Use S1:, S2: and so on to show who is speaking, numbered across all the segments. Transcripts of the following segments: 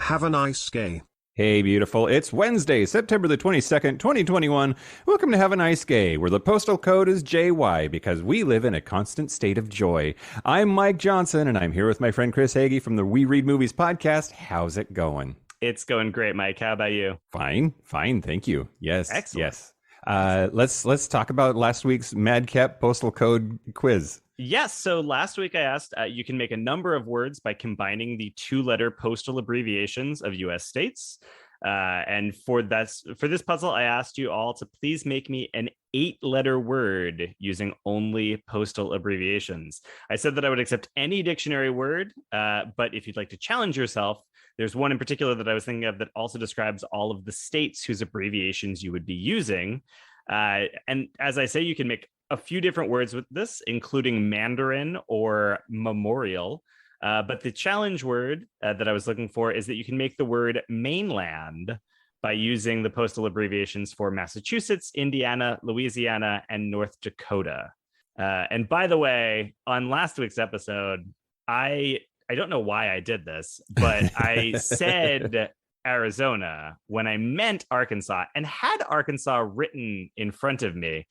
S1: Have a nice gay.
S2: Hey, beautiful. It's Wednesday, September the 22nd, 2021. Welcome to Have a Nice Gay, where the postal code is JY because we live in a constant state of joy. I'm Mike Johnson, and I'm here with my friend Chris Hagee from the We Read Movies podcast. How's it going?
S3: It's going great, Mike. How about you?
S2: Fine. Thank you. Yes.
S3: Excellent.
S2: Yes. Let's talk about last week's Madcap postal code quiz.
S3: Yes. So last week I asked, you can make a number of words by combining the two-letter postal abbreviations of U.S. states. And for this puzzle, I asked you all to please make me an 8-letter word using only postal abbreviations. I said that I would accept any dictionary word, but if you'd like to challenge yourself, there's one in particular that I was thinking of that also describes all of the states whose abbreviations you would be using. And as I say, you can make a few different words with this, including Mandarin or memorial. But the challenge word that I was looking for is that you can make the word mainland by using the postal abbreviations for Massachusetts, Indiana, Louisiana, and North Dakota. And by the way, on last week's episode, I don't know why I did this, but I said Arizona when I meant Arkansas and had Arkansas written in front of me.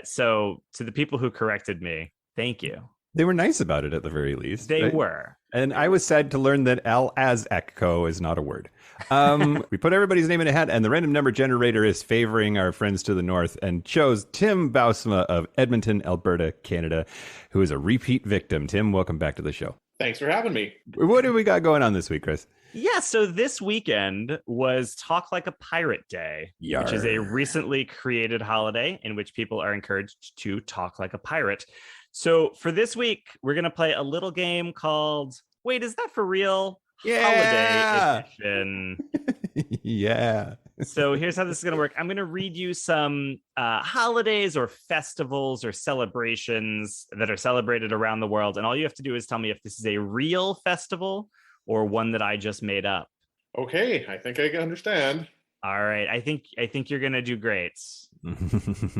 S3: So to the people who corrected me, thank you.
S2: They were nice about it at the very least.
S3: They were.
S2: And I was sad to learn that Al-Az-Ec-Co is not a word. We put everybody's name in a hat, and the random number generator is favoring our friends to the north and chose Tim Bausma of Edmonton, Alberta, Canada, who is a repeat victim. Tim, welcome back to the show.
S4: Thanks for having me.
S2: What do we got going on this week, Chris?
S3: Yeah, so this weekend was Talk Like a Pirate Day, which is a recently created holiday in which people are encouraged to talk like a pirate. So for this week, we're going to play a little game called, wait, is that for real?
S2: Yeah.
S3: Holiday Edition.
S2: Yeah.
S3: So here's how this is going to work. I'm going to read you some holidays or festivals or celebrations that are celebrated around the world. And all you have to do is tell me if this is a real festival or one that I just made up.
S4: Okay, I think I can understand.
S3: All right, I think you're gonna do great.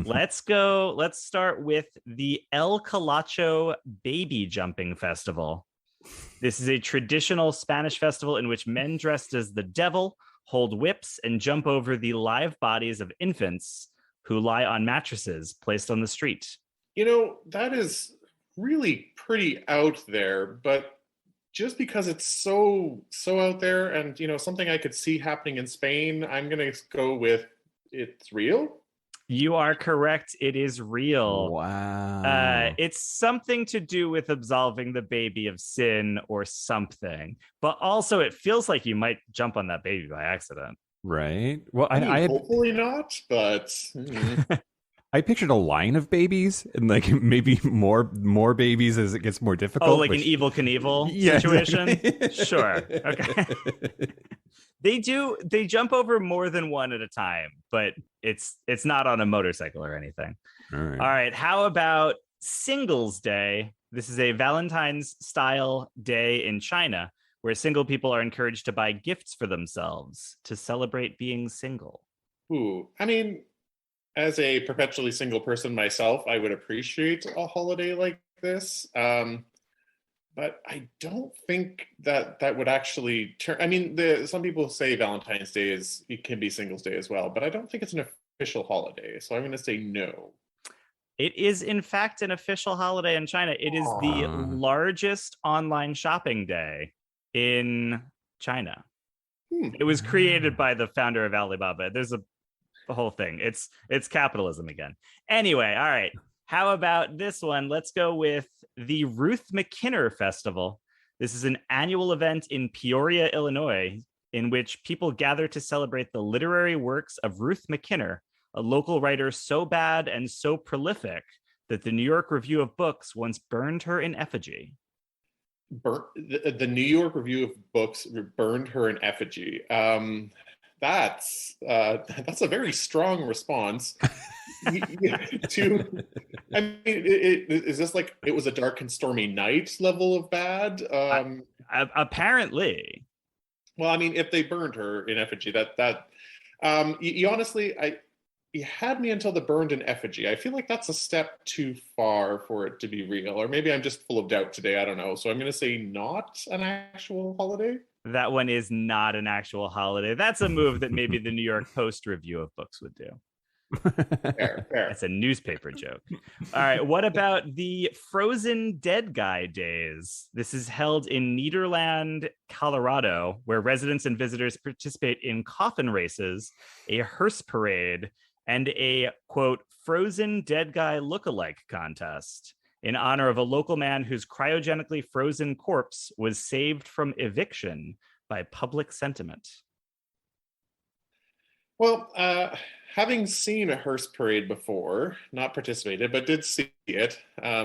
S3: Let's go. Let's start with the El Calacho Baby Jumping Festival. This is a traditional Spanish festival in which men dressed as the devil hold whips and jump over the live bodies of infants who lie on mattresses placed on the street.
S4: You know, that is really pretty out there, but just because it's so out there and, you know, something I could see happening in Spain, I'm going to go with it's real.
S3: You are correct. It is real.
S2: Wow.
S3: It's something to do with absolving the baby of sin or something. But also it feels like you might jump on that baby by accident.
S2: Right. Well,
S4: I
S2: I
S4: hopefully not, but...
S2: I pictured a line of babies and like maybe more babies as it gets more difficult.
S3: Oh, like an Evel Knievel situation?
S2: Exactly.
S3: Sure. Okay. They jump over more than one at a time, but it's not on a motorcycle or anything.
S2: All right.
S3: All right. How about Singles Day? This is a Valentine's style day in China where single people are encouraged to buy gifts for themselves to celebrate being single.
S4: Ooh, I mean, as a perpetually single person myself, I would appreciate a holiday like this. But I don't think that would actually turn. I mean, some people say Valentine's Day it can be Singles Day as well, but I don't think it's an official holiday. So I'm going to say no.
S3: It is, in fact, an official holiday in China. It is the largest online shopping day in China. It was created by the founder of Alibaba. There's the whole thing. It's capitalism again. Anyway, all right. How about this one? Let's go with the Ruth Mckinner Festival. This is an annual event in Peoria, Illinois, in which people gather to celebrate the literary works of Ruth Mckinner, a local writer so bad and so prolific that the New York Review of Books once burned her in effigy.
S4: The New York Review of Books burned her in effigy. That's a very strong response. I mean, is this like it was a dark and stormy night level of bad?
S3: Apparently.
S4: Well, I mean, if they burned her in effigy, you honestly, you had me until the burned in effigy. I feel like that's a step too far for it to be real, or maybe I'm just full of doubt today. I don't know. So I'm going to say not an actual holiday.
S3: That one is not an actual holiday. That's a move that maybe the New York Post review of books would do.
S4: Fair.
S3: It's a newspaper joke. All right. What about the Frozen Dead Guy Days? This is held in Nederland, Colorado, where residents and visitors participate in coffin races, a hearse parade, and a, quote, Frozen Dead Guy lookalike contest in honor of a local man whose cryogenically frozen corpse was saved from eviction by public sentiment.
S4: Well, having seen a hearse parade before, not participated, but did see it.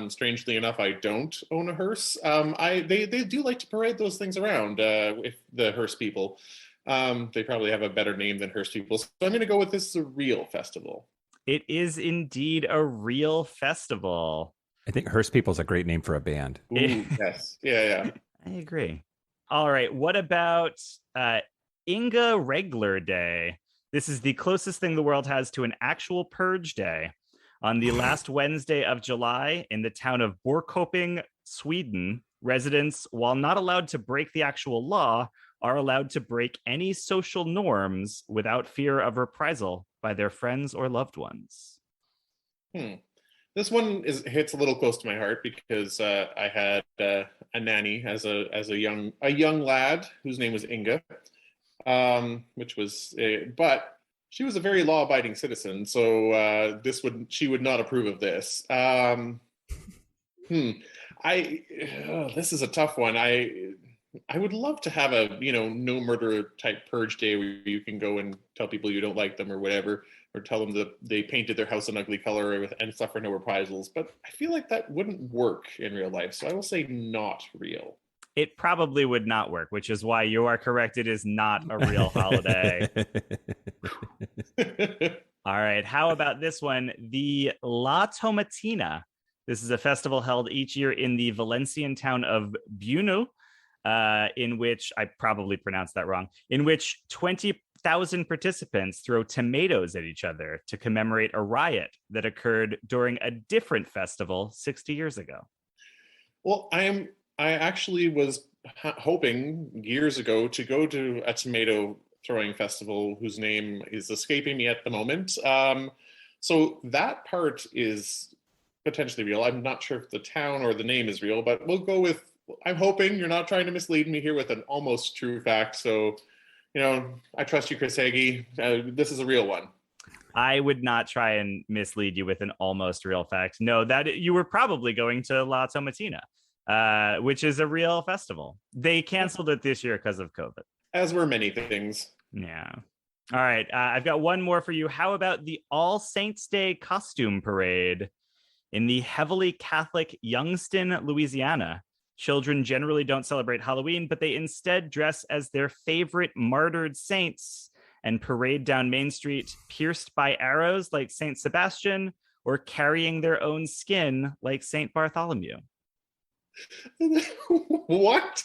S4: Strangely enough, I don't own a hearse. They do like to parade those things around. If the hearse people, they probably have a better name than hearse people. So I'm going to go with this is a real festival.
S3: It is indeed a real festival.
S2: I think Hearse People's a great name for a band.
S4: Ooh, yes. Yeah.
S3: I agree. All right. What about Inga Regler Day? This is the closest thing the world has to an actual purge day. On the last Wednesday of July in the town of Borkoping, Sweden, residents, while not allowed to break the actual law, are allowed to break any social norms without fear of reprisal by their friends or loved ones.
S4: This one hits a little close to my heart because I had a nanny as a young lad whose name was Inga, but she was a very law-abiding citizen, so she would not approve of this. This is a tough one. I would love to have a no murder type purge day where you can go and tell people you don't like them or whatever, or tell them that they painted their house an ugly color and suffer no reprisals. But I feel like that wouldn't work in real life, so I will say not real.
S3: It probably would not work, which is why you are correct. It is not a real holiday. All right. How about this one? The La Tomatina. This is a festival held each year in the Valencian town of Bunul, in which, I probably pronounced that wrong, in which 20,000 participants throw tomatoes at each other to commemorate a riot that occurred during a different festival 60 years ago.
S4: Well, I actually was hoping years ago to go to a tomato throwing festival whose name is escaping me at the moment. So that part is potentially real. I'm not sure if the town or the name is real, but we'll go with, I'm hoping you're not trying to mislead me here with an almost true fact. So, I trust you, Chris Hagee. This is a real one.
S3: I would not try and mislead you with an almost real fact. No, that you were probably going to La Tomatina, which is a real festival. They canceled it this year because of COVID.
S4: As were many things.
S3: Yeah. All right. I've got one more for you. How about the All Saints Day costume parade in the heavily Catholic Youngstown, Louisiana? Children generally don't celebrate Halloween, but they instead dress as their favorite martyred saints and parade down Main Street, pierced by arrows like Saint Sebastian, or carrying their own skin like Saint Bartholomew.
S4: What?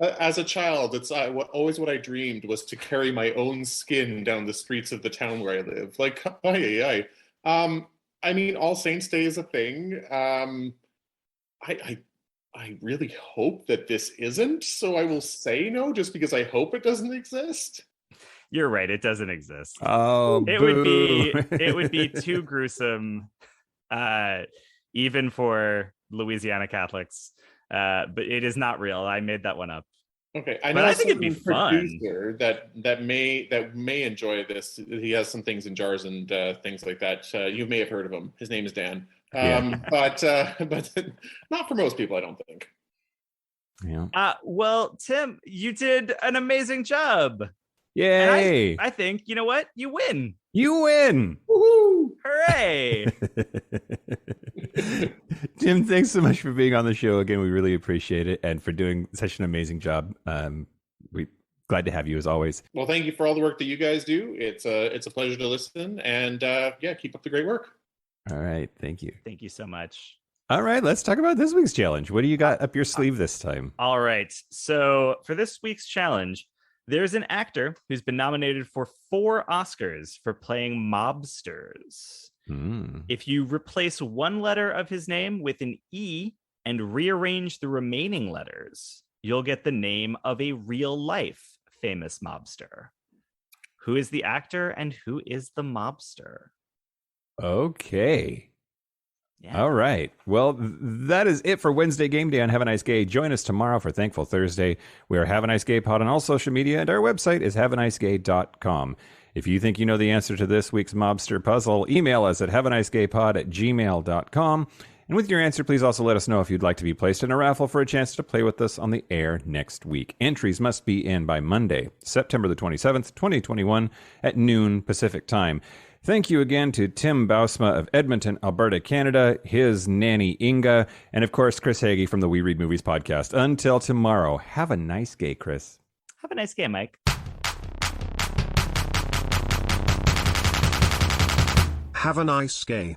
S4: As a child, it's always what I dreamed was to carry my own skin down the streets of the town where I live. Like, I mean, All Saints Day is a thing. I really hope that this isn't, so I will say no, just because I hope it doesn't exist.
S3: You're right; it doesn't exist.
S2: Oh,
S3: it would be too gruesome, even for Louisiana Catholics. But it is not real. I made that one up.
S4: Okay,
S3: I think it'd be fun.
S4: That may enjoy this. He has some things in jars and things like that. You may have heard of him. His name is Dan. But not for most people, I don't think.
S2: Yeah.
S3: Well, Tim, you did an amazing job.
S2: Yay!
S3: I think, you know what? You win.
S2: You win.
S3: Woohoo! Hooray!
S2: Tim, thanks so much for being on the show again. We really appreciate it, and for doing such an amazing job. We're glad to have you as always.
S4: Well, thank you for all the work that you guys do. It's a pleasure to listen, and keep up the great work.
S2: All right, thank you.
S3: Thank you so much.
S2: All right, let's talk about this week's challenge. What do you got up your sleeve this time?
S3: All right, so for this week's challenge, there's an actor who's been nominated for 4 Oscars for playing mobsters. If you replace one letter of his name with an E and rearrange the remaining letters, you'll get the name of a real-life famous mobster. Who is the actor and who is the mobster?
S2: Okay.
S3: Yeah.
S2: All right. Well, that is it for Wednesday Game Day on Have a Nice Gay. Join us tomorrow for Thankful Thursday. We are Have a Nice Gay Pod on all social media, and our website is haveanicegay.com. If you think you know the answer to this week's mobster puzzle, email us at haveanicegaypod@gmail.com. And with your answer, please also let us know if you'd like to be placed in a raffle for a chance to play with us on the air next week. Entries must be in by Monday, September the 27th, 2021 at noon Pacific time. Thank you again to Tim Bausma of Edmonton, Alberta, Canada, his nanny Inga, and of course, Chris Hagee from the We Read Movies podcast. Until tomorrow, have a nice gay, Chris.
S3: Have a nice game, Mike.
S1: Have a nice gay.